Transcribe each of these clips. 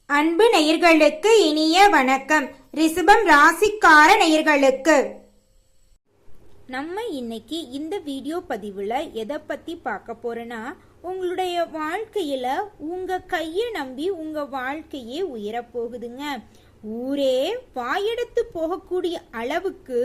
அன்பு நேயர்களுக்கு இனிய வணக்கம். ரிஷபம் ராசிக்கார நேயர்களுக்கு நம்ம இன்னைக்கு இந்த வீடியோ பதிவுல எதை பத்தி பார்க்க போறோம்னா, உங்களுடைய வாழ்க்கையில உங்க கையை நம்பி உங்க வாழ்க்கையே உயர போகுதுங்க. ஊரே வாயெடுத்து போகக்கூடிய அளவுக்கு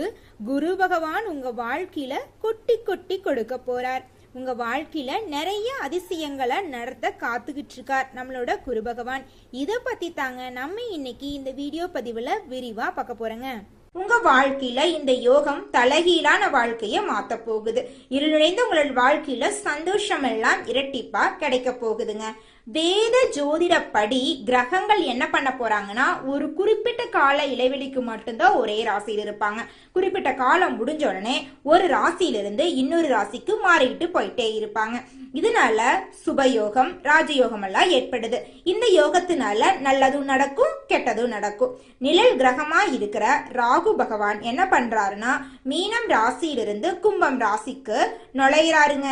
குரு பகவான் உங்க வாழ்க்கையில கொட்டி கொட்டி கொடுக்க போறார். உங்க வாழ்க்கையில நிறைய அதிசயங்களை நடத்த காத்துக்கிட்டு இருக்கார் நம்மளோட குரு பகவான். இதை பத்தி தாங்க நம்ம இன்னைக்கு இந்த வீடியோ பதிவுல விரிவா பார்க்க போறோங்க. உங்க வாழ்க்கையில இந்த யோகம் தலைகீழான வாழ்க்கைய மாத்த போகுது. இருளிழைந்த உங்களோட வாழ்க்கையில சந்தோஷம் எல்லாம் இரட்டிப்பா கிடைக்க போகுதுங்க. வேத ஜோதிடப்படி கிரகங்கள் என்ன பண்ண போறாங்கன்னா, ஒரு குறிப்பிட்ட கால இடைவெளிக்கு மட்டும்தான் ஒரே ராசியில் இருப்பாங்க. குறிப்பிட்ட காலம் முடிஞ்ச உடனே ஒரு ராசியிலிருந்து இன்னொரு ராசிக்கு மாறிட்டு போயிட்டே இருப்பாங்க. இதனால சுபயோகம் ராஜயோகம் எல்லாம் ஏற்படுது. இந்த யோகத்தினால நல்லதும் நடக்கும், கெட்டதும் நடக்கும். நிழல் கிரகமா இருக்கிற ராகு பகவான் என்ன பண்றாருன்னா, மீனம் ராசியிலிருந்து கும்பம் ராசிக்கு நுழையிறாருங்க.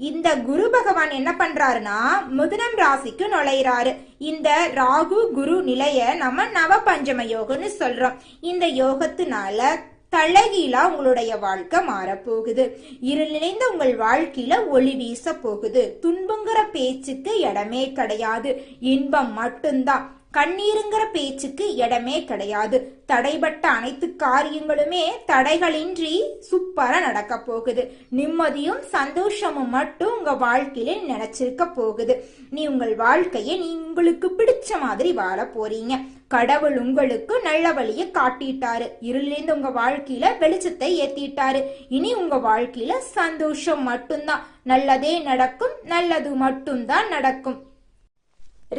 இந்த குரு பகவான் என்ன பண்றாருன்னா, மிதுனம் ராசிக்கு நுழையிறாரு. இந்த ராகு குரு நிலைய நம்ம நவ பஞ்சம யோகம்னு சொல்றோம். இந்த யோகத்தினால தலைகீழா உங்களுடைய வாழ்க்கை மாறப்போகுது. இருள் நிறைந்த உங்கள் வாழ்க்கையில ஒளி வீச போகுது. துன்பங்கிற பேச்சுக்கு இடமே கிடையாது, இன்பம் மட்டும்தான். கண்ணீருங்கிற பேச்சுக்கு இடமே கிடையாது. தடைபட்ட அனைத்து காரியங்களுமே தடைகளின்றி சூப்பரா நடக்க போகுது. நிம்மதியும் சந்தோஷமும் மட்டும் உங்க வாழ்க்கையில நினைச்சிருக்க போகுது. நீ உங்கள் வாழ்க்கையை நீ உங்களுக்கு பிடிச்ச மாதிரி வாழ போறீங்க. கடவுள் உங்களுக்கு நல்ல வழியை காட்டிட்டாரு. இருளிலிருந்து உங்க வாழ்க்கையில வெளிச்சத்தை ஏத்திட்டாரு. இனி உங்க வாழ்க்கையில சந்தோஷம் மட்டும்தான். நல்லதே நடக்கும், நல்லது மட்டும்தான் நடக்கும்.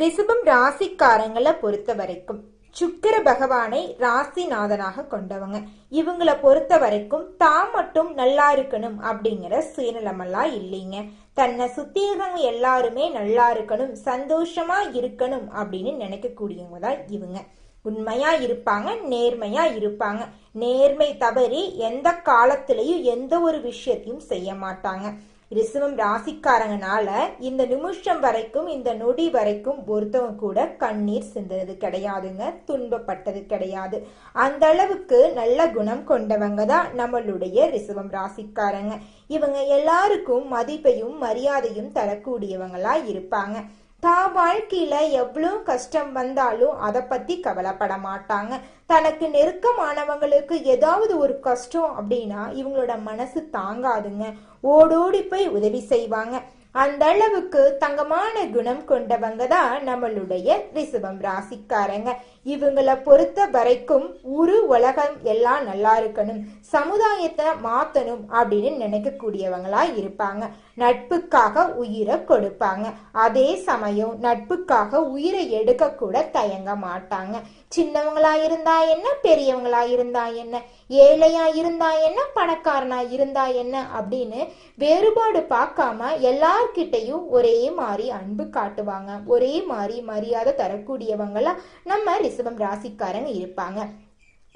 ரிஷபம் ராசிக்காரங்களை பொறுத்த வரைக்கும் சுக்கிர பகவானை ராசிநாதனாக கொண்டவங்க. இவங்களை பொறுத்த வரைக்கும் தான் மட்டும் நல்லா இருக்கணும் அப்படிங்கிற சுயநலமெல்லாம் இல்லைங்க. தன்னை சுத்தி இருக்கிறவங்க எல்லாருமே நல்லா இருக்கணும், சந்தோஷமா இருக்கணும் அப்படின்னு நினைக்கக்கூடியவங்க தான் இவங்க. உண்மையா இருப்பாங்க, நேர்மையா இருப்பாங்க. நேர்மை தவறி எந்த காலத்திலையும் எந்த ஒரு விஷயத்தையும் செய்ய மாட்டாங்க. ரிஷபம் ராசிக்காரங்கனால இந்த நிமிஷம் வரைக்கும், இந்த நொடி வரைக்கும் ஒருத்தவங்க கூட கண்ணீர் சிந்தது கிடையாதுங்க, துன்பப்பட்டது கிடையாது. அந்த அளவுக்கு நல்ல குணம் கொண்டவங்க தான் நம்மளுடைய ரிஷபம் ராசிக்காரங்க. இவங்க எல்லாருக்கும் மதிப்பையும் மரியாதையும் தரக்கூடியவங்களா இருப்பாங்க. தான் வாழ்க்கையில எவ்வளவு கஷ்டம் வந்தாலும் அதை பத்தி கவலைப்பட மாட்டாங்க. தனக்கு நெருக்கமானவங்களுக்கு ஏதாவது ஒரு கஷ்டம் அப்படின்னா இவங்களோட மனசு தாங்காதுங்க. ஓடோடி போய் உதவி செய்வாங்க. அந்த அளவுக்கு தங்கமான குணம் கொண்டவங்க தான் நம்மளுடைய ரிஷபம் ராசிக்காரங்க. இவங்களை பொறுத்த வரைக்கும் ஊரு உலகம் எல்லாம் நல்லா இருக்கணும், சமுதாயத்தை மாத்தணும் அப்படின்னு நினைக்கக்கூடியவங்களா இருப்பாங்க. நட்புக்காக உயிரை கொடுப்பாங்க. அதே சமயம் நட்புக்காக உயிரை எடுக்க கூட தயங்க மாட்டாங்க. சின்னவங்களா இருந்தா என்ன, பெரியவங்களா இருந்தா என்ன, ஏழையா இருந்தா என்ன, பணக்காரனா இருந்தா என்ன அப்படின்னு வேறுபாடு பார்க்காம எல்லார்கிட்டையும் ஒரே மாதிரி அன்பு காட்டுவாங்க. ஒரே மாதிரி மரியாதை தரக்கூடியவங்களா நம்ம ரிஷபம் ராசிக்காரங்க இருப்பாங்க.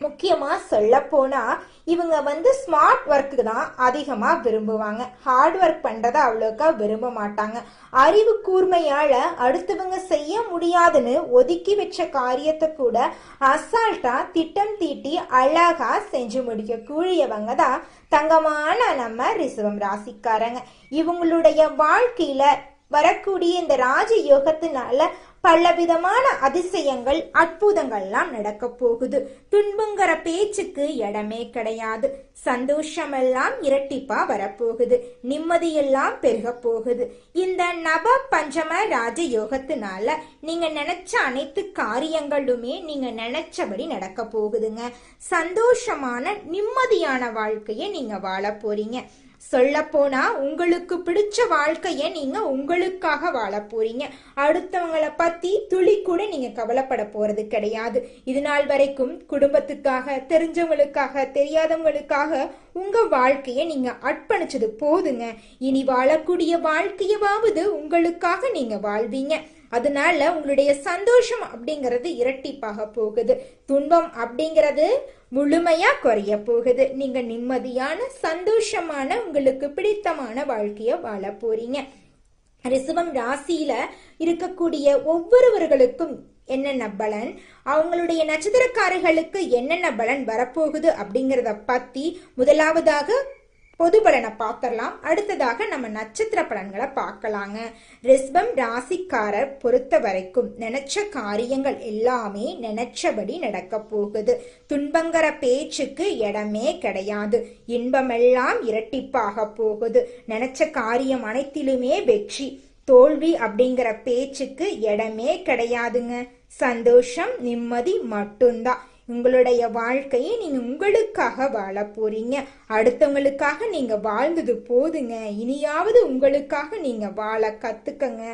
முக்கியமா சொல்ல போனா இவங்க ஸ்மார்ட் ஒர்க்கு தான் அதிகமா விரும்புவாங்க. ஹார்ட் ஒர்க் பண்றத அவ்வளோக்கா விரும்ப மாட்டாங்க. அறிவு கூர்மையால அடுத்தவங்க செய்ய முடியாதுன்னு ஒதுக்கி வச்ச காரியத்தை கூட அசால்ட்டா திட்டம் தீட்டி அழகா செஞ்சு முடிக்க கூடியவங்க தான் தங்கமான நம்ம ரிஷபம் ராசிக்காரங்க. இவங்களுடைய வாழ்க்கையில வரக்கூடிய இந்த ராஜ யோகத்தினால பலவிதமான அதிசயங்கள் அற்புதங்கள்லாம் நடக்க போகுது. துன்பங்கிற பேச்சுக்கு இடமே கிடையாது. சந்தோஷமெல்லாம் இரட்டிப்பா வரப்போகுது. நிம்மதியெல்லாம் பெருக போகுது. இந்த நவ பஞ்சம ராஜ யோகத்தினால நீங்க நினைச்ச அனைத்து காரியங்களுமே நீங்க நினைச்சபடி நடக்க போகுதுங்க. சந்தோஷமான நிம்மதியான வாழ்க்கையை நீங்க வாழ போறீங்க. சொல்ல போனா உங்களுக்கு பிடிச்ச வாழ்க்கைய நீங்க உங்களுக்காக வாழ போறீங்க. அடுத்தவங்களை பத்தி துளி கூட நீங்க கவலைப்பட போறது கிடையாது. இது நாள் வரைக்கும் குடும்பத்துக்காக, தெரிஞ்சவங்களுக்காக, தெரியாதவங்களுக்காக உங்க வாழ்க்கைய நீங்க அர்ப்பணிச்சது போதுங்க. இனி வாழக்கூடிய வாழ்க்கையவாவது உங்களுக்காக நீங்க வாழ்வீங்க. அதனால உங்களுடைய சந்தோஷம் அப்படிங்கிறது இரட்டிப்பாக போகுது. துன்பம் அப்படிங்கிறது முழுமையா குறைய போகுது. நீங்க நிம்மதியான, சந்தோஷமான, உங்களுக்கு பிடித்தமான வாழ்க்கைய வாழ போறீங்க. ரிஷபம் ராசியில இருக்கக்கூடிய ஒவ்வொருவர்களுக்கும் என்னென்ன பலன், அவங்களுடைய நட்சத்திரக்காரர்களுக்கு என்னென்ன பலன் வரப்போகுது அப்படிங்கிறத பத்தி முதலாவதாக பொது பலனை பார்க்கலாம். அடுத்ததாக நம்ம நட்சத்திர பலன்களை பார்க்கலாங்க. ரிஷபம் ராசிக்காரர் பொறுத்த வரைக்கும் நினைச்ச காரியங்கள் எல்லாமே நினைச்சபடி நடக்க போகுது. துன்பங்கர பேச்சுக்கு இடமே கிடையாது. இன்பமெல்லாம் இரட்டிப்பாக போகுது. நினைச்ச காரியம் அனைத்திலுமே வெற்றி. தோல்வி அப்படிங்கிற பேச்சுக்கு இடமே கிடையாதுங்க. சந்தோஷம் நிம்மதி மட்டும்தான். உங்களுடைய வாழ்க்கையை நீங்க உங்களுக்காக வாழ போறீங்க. அடுத்தவங்களுக்காக நீங்க வாழ்ந்தது போதுங்க. இனியாவது உங்களுக்காக நீங்க வாழ கத்துக்கங்க.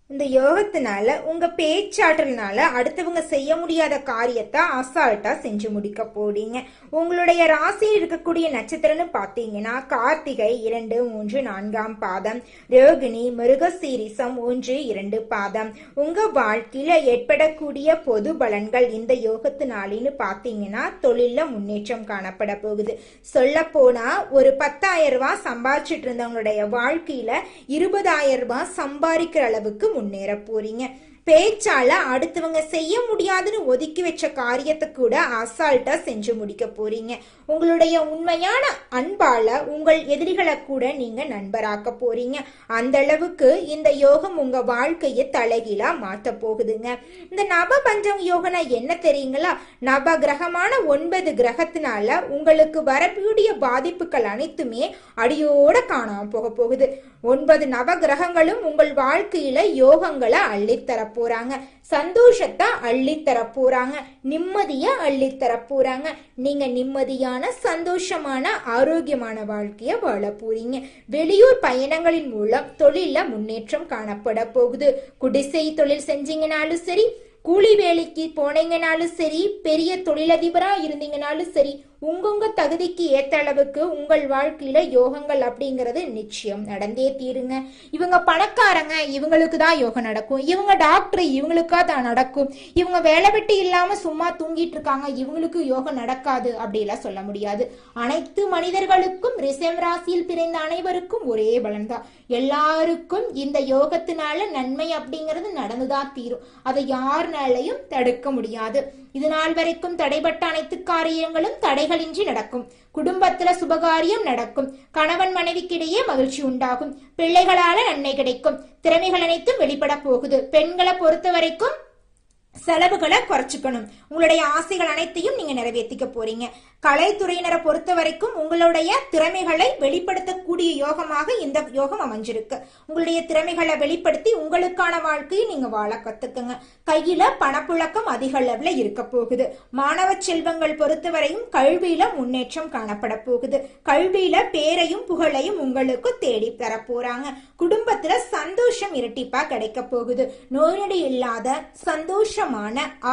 இந்த யோகத்தினால உங்க பேச்சாற்றல்னால அடுத்தவங்க செய்ய முடியாத காரியத்தை அசால்ட்டா செஞ்சு முடிக்க போறீங்க. உங்களுடைய ராசியில் இருக்கக்கூடிய நட்சத்திரம்னு பாத்தீங்கன்னா கார்த்திகை 2, 3, 4 பாதம், ரோகிணி, மிருகசீரிசம் 1, 2 பாதம். உங்க வாழ்க்கையில ஏற்படக்கூடிய பொது பலன்கள் இந்த யோகத்தினாலின்னு பாத்தீங்கன்னா தொழில முன்னேற்றம் காணப்பட போகுது. சொல்ல போனா ஒரு 10,000 ரூபாய் சம்பாதிச்சிட்டு இருந்தவங்களுடைய வாழ்க்கையில 20,000 ரூபாய் சம்பாதிக்கிற அளவுக்கு முன்னேற போறீங்க. பேச்சால அடுத்தவங்க செய்ய முடியாதுன்னு ஒதுக்கி வச்ச காரியத்தை கூட அசால்ட்டா செஞ்சு முடிக்க போறீங்க. உங்களுடைய உண்மையான அன்பால உங்கள் எதிரிகளை கூட நீங்க நண்பராக்க போறீங்க. அந்த அளவுக்கு இந்த யோகம் உங்க வாழ்க்கையை தலைகீழா மாத்த போகுதுங்க. இந்த நவ பஞ்சம் யோகனா என்ன தெரியுங்களா? நவ கிரகமான 9 கிரகத்தினால உங்களுக்கு வரக்கூடிய பாதிப்புகள் அனைத்துமே அடியோட காணாம போக போகுது. 9 நவ கிரகங்களும் உங்கள் வாழ்க்கையில யோகங்களை அள்ளித்தர போறாங்க. சந்தோஷத்தை அள்ளித்தர போறாங்க. நிம்மதிய அள்ளித்தர போறாங்க. நீங்க நிம்மதியான சந்தோஷமான ஆரோக்கியமான வாழ்க்கைய வாழ போறீங்க. வெளியூர் பயணங்களின் மூலம் தொழில முன்னேற்றம் காணப்பட போகுது. குடிசை தொழில் செஞ்சீங்கனாலும் சரி, கூலி வேலைக்கு போனீங்கனாலும் சரி, பெரிய தொழிலதிபரா இருந்தீங்கனாலும் சரி, உங்க தகுதிக்கு ஏத்த அளவுக்கு உங்கள் வாழ்க்கையில யோகங்கள் அப்படிங்கிறது நிச்சயம் நடந்தே தீருங்க. இவங்க பணக்காரங்க, இவங்களுக்கு தான் யோகம் நடக்கும். இவங்க டாக்டர், இவங்களுக்கா தான் நடக்கும். இவங்க வேலை வெட்டி இல்லாம சும்மா தூங்கிட்டு இருக்காங்க, இவங்களுக்கு யோகம் நடக்காது அப்படிலாம் சொல்ல முடியாது. அனைத்து மனிதர்களுக்கும், ரிஷப ராசியில் பிறந்த அனைவருக்கும் ஒரே பலன் தான். எல்லாருக்கும் இந்த யோகத்தினால நன்மை அப்படிங்கிறது நடந்துதான் தீரும். அதை யாருனாலையும் தடுக்க முடியாது. இது நாள் வரைக்கும் தடைபட்ட அனைத்து காரியங்களும் தடைகளின்றி நடக்கும். குடும்பத்துல சுபகாரியம் நடக்கும். கணவன் மனைவிக்கிடையே மகிழ்ச்சி உண்டாகும். பிள்ளைகளால நன்மை கிடைக்கும். திறமைகள் அனைத்தும் வெளிப்பட போகுது. பெண்களை பொறுத்த வரைக்கும் செலவுகளை குறைச்சிக்கணும். உங்களுடைய ஆசைகள் அனைத்தையும் நீங்க நிறைவேற்றிக்க போறீங்க. கலைத்துறையினரை பொறுத்த வரைக்கும் உங்களுடைய திறமைகளை வெளிப்படுத்தக்கூடிய யோகமாக இந்த யோகம் அமைஞ்சிருக்கு. உங்களுடைய திறமைகளை வெளிப்படுத்தி உங்களுக்கான வாழ்க்கையை நீங்க வாழ கத்துக்குங்க. கையில பணப்புழக்கம் அதிக அளவுல இருக்க போகுது. மாணவ செல்வங்கள் பொறுத்தவரையும் கல்வியில முன்னேற்றம் காணப்பட போகுது. கல்வியில பேரையும் புகழையும் உங்களுக்கு தேடி தர போறாங்க. குடும்பத்துல சந்தோஷம் இரட்டிப்பா கிடைக்க போகுது. நோய் நொடி இல்லாத சந்தோஷமான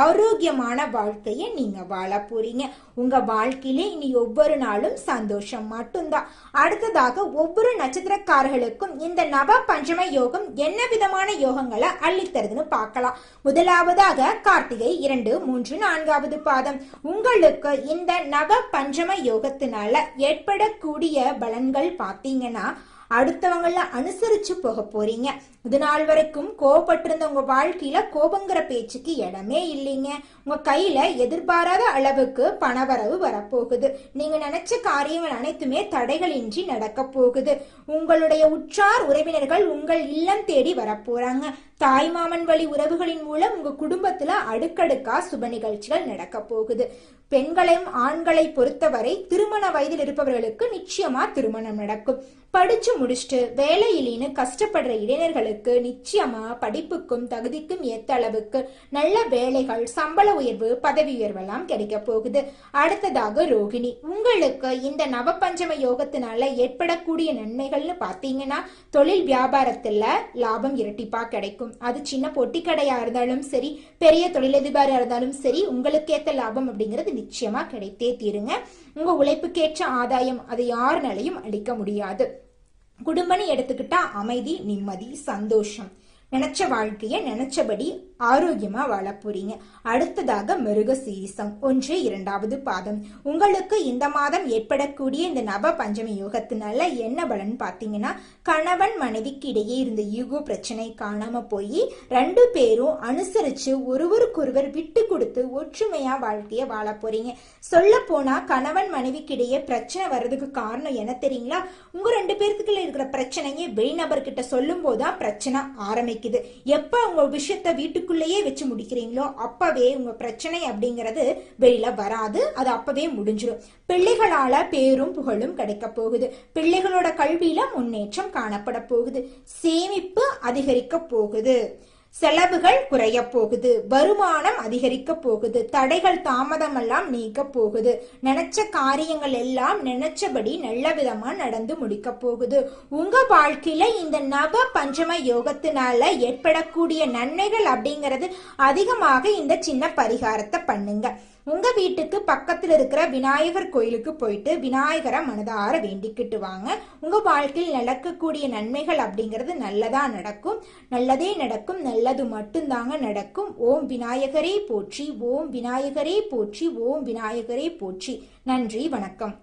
ஆரோக்கியமான வாழ்க்கையை நீங்க வாழ போறீங்க. உங்க வாழ்க்கையிலே இனி ஒவ்வொரு நாளும் சந்தோஷம் மட்டும்தான். அடுத்ததாக ஒவ்வொரு நட்சத்திரக்காரர்களுக்கும் இந்த நவ பஞ்சம யோகம் என்ன விதமான யோகங்களை அள்ளித்தருதுன்னு பார்க்கலாம். முதலாவதாக கார்த்திகை 2, 3, 4 பாதம். உங்களுக்கு இந்த நவ பஞ்சம யோகத்தினால ஏற்படக்கூடிய பலன்கள் பார்த்தீங்கன்னா அடுத்தவங்கள அனுசரிச்சு போக போறீங்க. இது நாள் வரைக்கும் கோபப்பட்டிருந்த உங்க வாழ்க்கையில கோபங்கிற பேச்சுக்கு இடமே இல்லைங்க. உங்க கையில எதிர்பாராத அளவுக்கு பணவரவு வரப்போகுது. நீங்க நினைச்ச காரியங்கள் அனைத்துமே தடைகளின்றி நடக்க போகுது. உங்களுடைய உற்றார் உறவினர்கள் உங்கள் இல்லம் தேடி வரப்போறாங்க. தாய்மாமன் வழி உறவுகளின் மூலம் உங்க குடும்பத்துல அடுக்கடுக்கா சுப நிகழ்ச்சிகள் நடக்க போகுது. பெண்களையும் ஆண்களை பொறுத்தவரை திருமண வயதில் இருப்பவர்களுக்கு நிச்சயமா திருமணம் நடக்கும். படிச்சு முடிச்சுட்டு வேலையிலின்னு கஷ்டப்படுற இளைஞர்களுக்கு நிச்சயமா படிப்புக்கும் தகுதிக்கும் ஏத்த அளவுக்கு நல்ல வேலைகள், சம்பள உயர்வு, பதவி உயர்வெல்லாம் கிடைக்க போகுது. அடுத்ததாக ரோகிணி, உங்களுக்கு இந்த நவபஞ்சம யோகத்தினால ஏற்படக்கூடிய நன்மைகள்னு பாத்தீங்கன்னா தொழில் வியாபாரத்துல லாபம் இரட்டிப்பா கிடைக்கும். அது சின்ன பொட்டி கடையா இருந்தாலும் சரி, பெரிய தொழிலதிபரா இருந்தாலும் சரி, உங்களுக்கு ஏத்த லாபம் அப்படிங்கிறது நிச்சயமா கிடைத்தே தீருங்க. உங்க உழைப்புக்கேற்ற ஆதாயம் அதை யாருனாலையும் அளிக்க முடியாது. குடும்பம்னு எடுத்துக்கிட்டா அமைதி, நிம்மதி, சந்தோஷம். நினைச்ச வாழ்க்கைய நினைச்சபடி ஆரோக்கியமா வாழ போறீங்க. அடுத்ததாக மிருக சீரிசம் 1, 2வது பாதம். உங்களுக்கு இந்த மாதம் ஏற்படக்கூடிய இந்த நவ பஞ்சமி யோகத்தினால என்ன பலன் பாத்தீங்கன்னா, கணவன் மனைவிக்கு இடையே இருந்த ஈகோ பிரச்சனை காணாம போய் 2 பேரும் அனுசரிச்சு ஒருவருக்கொருவர் விட்டு கொடுத்து ஒற்றுமையா வாழ்க்கைய வாழ போறீங்க. சொல்ல போனா கணவன் மனைவிக்கு இடையே பிரச்சனை வர்றதுக்கு காரணம் என்ன தெரியுங்களா? உங்க 2 பேருக்குள்ள இருக்கிற பிரச்சனையை வெளிநபர்கிட்ட சொல்லும் போதுதான் பிரச்சனை ஆரம்பிக்குது. எப்ப உங்க விஷயத்த வீட்டுக்குள்ளேயே வச்சு முடிக்கிறீங்களோ அப்பவே உங்க பிரச்சனை அப்படிங்கிறது வெளியில வராது. அது அப்பவே முடிஞ்சிடும். பிள்ளைகளால பேரும் புகழும் கிடைக்க போகுது. பிள்ளைகளோட கல்வியில முன்னேற்றம் காணப்பட போகுது. சேமிப்பு அதிகரிக்க போகுது. செலவுகள் குறைய போகுது. வருமானம் அதிகரிக்க போகுது. தடைகள் தாமதம் எல்லாம் நீக்க போகுது. நினைச்ச காரியங்கள் எல்லாம் நினைச்சபடி நல்ல விதமா நடந்து முடிக்க போகுது. உங்க வாழ்க்கையில இந்த நவ பஞ்சம யோகத்தினால ஏற்படக்கூடிய நன்மைகள் அப்படிங்கிறது அதிகமாக இந்த சின்ன பரிகாரத்தை பண்ணுங்க. உங்க வீட்டுக்கு பக்கத்துல இருக்கிற விநாயகர் கோயிலுக்கு போயிட்டு விநாயகரை மனதார வேண்டிக்கிட்டு வாங்க. உங்க வாழ்க்கையில் நடக்கக்கூடிய நன்மைகள் அப்படிங்கிறது நல்லதா நடக்கும். நல்லதே நடக்கும். நல்லது மட்டும்தாங்க நடக்கும். ஓம் விநாயகரே போற்றி. ஓம் விநாயகரே போற்றி. ஓம் விநாயகரே போற்றி. நன்றி, வணக்கம்.